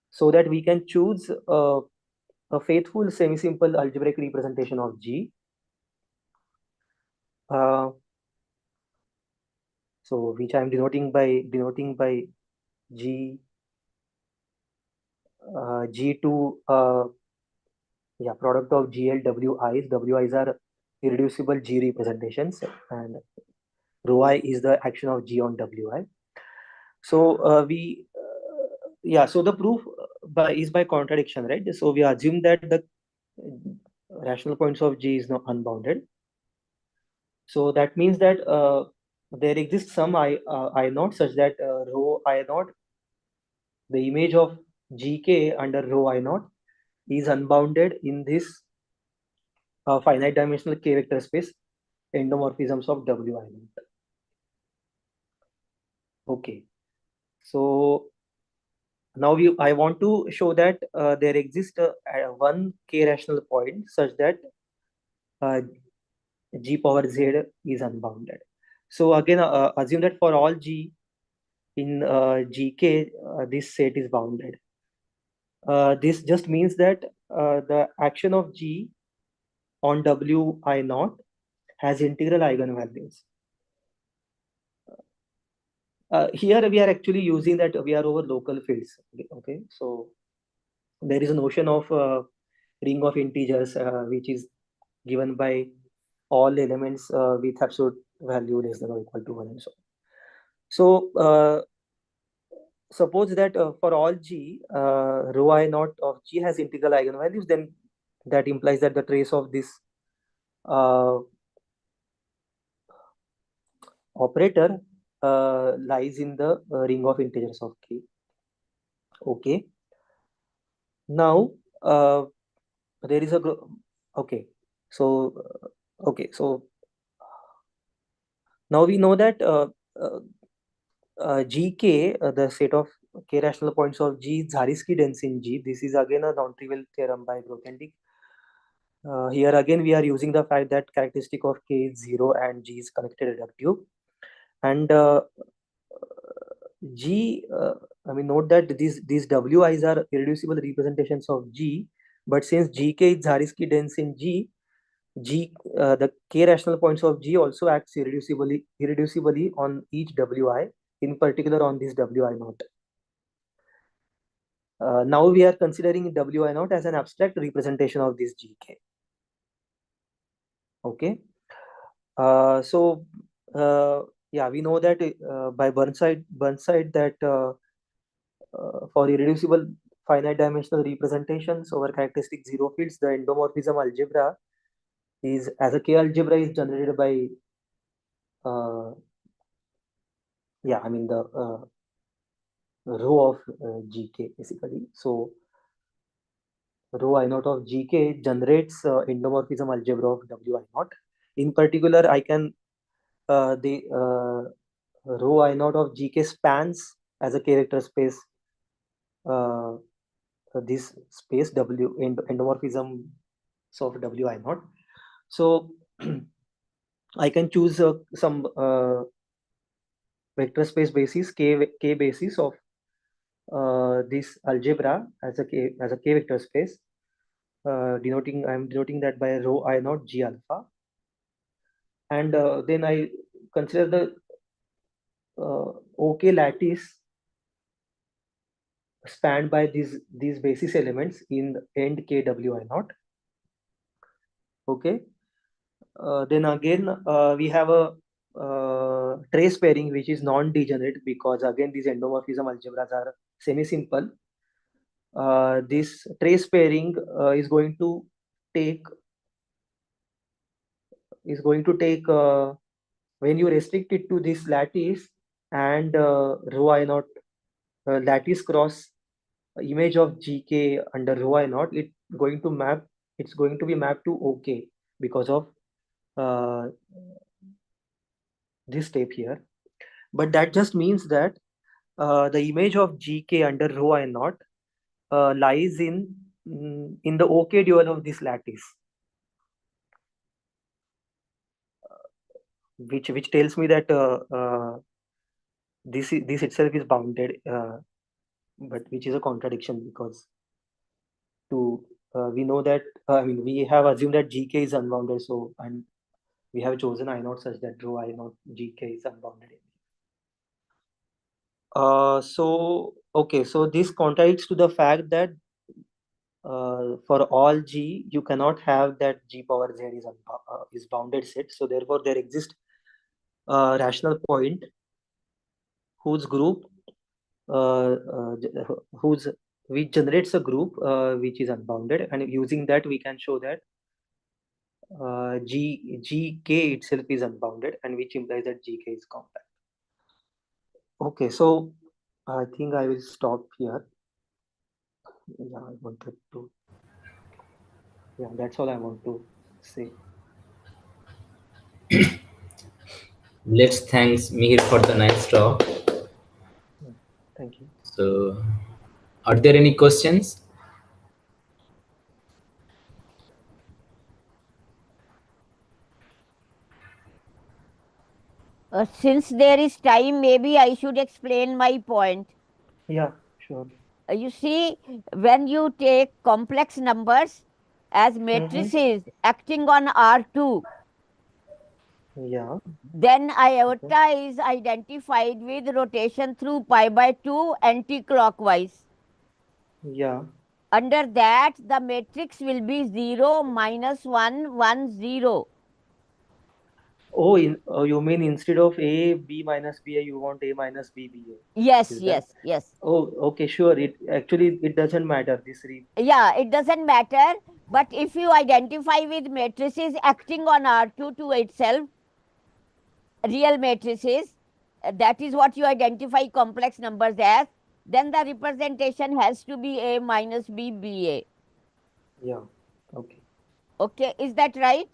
so that we can choose a faithful semi-simple algebraic representation of G. So which I am denoting by G G2 yeah, product of GL WIs. WIs are irreducible G representations, and rho I is the action of G on WI. So so the proof is by contradiction, right? So we assume that the rational points of G is not unbounded. So that means that there exists some I naught such that rho I naught, the image of GK under rho I naught, is unbounded in this finite dimensional K vector space endomorphisms of WI naught. Okay, so now I want to show that there exists one K rational point such that G power Z is unbounded. So again, assume that for all G in GK, this set is bounded. This just means that the action of G on WI naught has integral eigenvalues. Here we are actually using that we are over local fields. Okay, so there is a notion of ring of integers which is given by all elements with absolute value less than or equal to 1 and so on. So suppose that for all G, rho I naught of G has integral eigenvalues, then that implies that the trace of this operator lies in the ring of integers of K. Okay. Now there is a okay. So now we know that GK, the set of K rational points of G, is Zariski dense in G. This is again a non-trivial theorem by Grothendieck. Here again we are using the fact that characteristic of K is 0 and G is connected reductive. And G, I mean, note that these WIs are irreducible representations of G, but since GK is Zariski dense in G, the K rational points of G also acts irreducibly on each WI, in particular on this WI naught. Now we are considering WI naught as an abstract representation of this GK. Okay. Yeah, we know that by Burnside that for irreducible finite dimensional representations over characteristic zero fields, the endomorphism algebra is, as a K algebra, is generated by yeah, I mean the rho of GK basically. So rho I naught of GK generates endomorphism algebra of WI naught. In particular, I can the rho I naught of GK spans as a K vector space this space W endomorphism of WI naught. So I can choose some vector space basis K basis of this algebra as a K vector space, I'm denoting that by rho I naught G alpha, and then I consider the OK lattice spanned by these basis elements in end KWI naught. Okay. Then again we have a trace pairing which is non-degenerate, because again these endomorphism algebras are semi-simple. This trace pairing is going to take when you restrict it to this lattice and rho I naught lattice cross image of GK under rho I naught, it's going to be mapped to OK because of this step here. But that just means that the image of GK under rho I naught lies in the OK dual of this lattice, which tells me that this itself is bounded, but which is a contradiction, because we know that we have assumed that GK is unbounded, so and we have chosen I naught such that rho I naught GK is unbounded. So this contradicts to the fact that for all G you cannot have that G power Z is bounded set. So therefore there exists a rational point whose group which generates a group which is unbounded, and using that we can show that GK itself is unbounded, and which implies that GK is compact. Okay, so I think I will stop here. Yeah, that's all I want to say. Let's thanks Mihir for the nice talk. Thank you. So, are there any questions? Since there is time, maybe I should explain my point. Yeah, sure. You see, when you take complex numbers as matrices acting on R2, Yeah. then iota is identified with rotation through pi by 2 anti-clockwise. Yeah. Under that, the matrix will be 0, -1, 1, 0. Oh, you mean instead of A, B minus BA, you want A minus B, BA? Yes, Is yes, that? yes. Oh, okay, sure. It doesn't matter. Yeah, it doesn't matter. But if you identify with matrices acting on R2 to itself, real matrices, that is what you identify complex numbers as, then the representation has to be A minus B, BA. Yeah. Okay. Okay, is that right?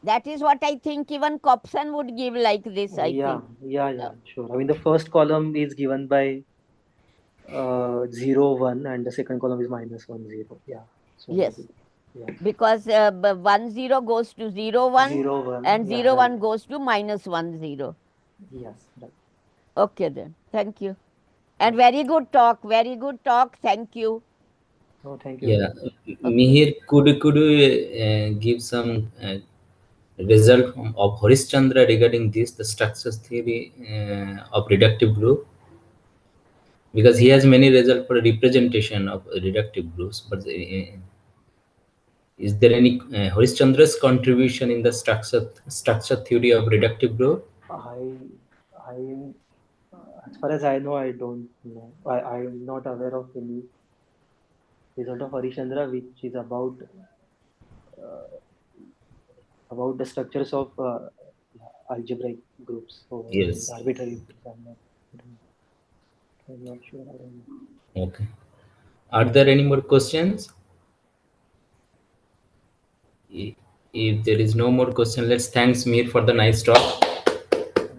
That is what I think even Copson would give like this, I think. Yeah, sure. I mean, the first column is given by 0, 1, and the second column is -1, 0. Yeah. So yes. Yeah. Because 1, 0 goes to 0, 1, 0, 1, and yeah, 0, right. 1 goes to -1, 0. Yes, right. Okay, then. Thank you. And very good talk. Very good talk. Thank you. Oh, thank you. Yeah, Mihir, could you give some result of Harishchandra regarding this, the structure theory of reductive group? Because he has many results for representation of reductive groups, but is there any Harishchandra's contribution in the structure theory of reductive group? As far as I know, I don't know. I'm not aware of any result of Harishchandra which is about the structures of algebraic groups or Yes. arbitrary groups. I'm not sure. I don't know. Okay. Are there any more questions? If there is no more question, let's thanks Mihir for the nice talk.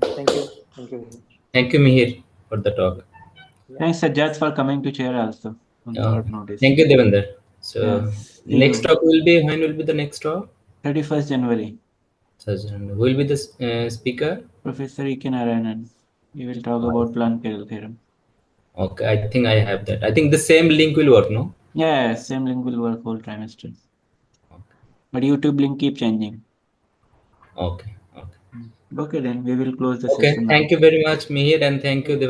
Thank you. Thank you very much. Thank you, Mihir, for the talk. Yeah. Thanks, Sazzad, for coming to chair also on short notice. Thank you, Devender. So Yes. next talk will be, when will be the next talk? 31st January. Sazzad. Who will be the speaker? Professor Ike Narayanan. We will talk about Plan-Carroll theorem. Okay, I think I have that. I think the same link will work, no? Yeah, same link will work whole trimester. Okay. But YouTube link keep changing. Okay. Okay, then we will close the Okay. session now. Thank you very much, Mihir, and thank you, Devender.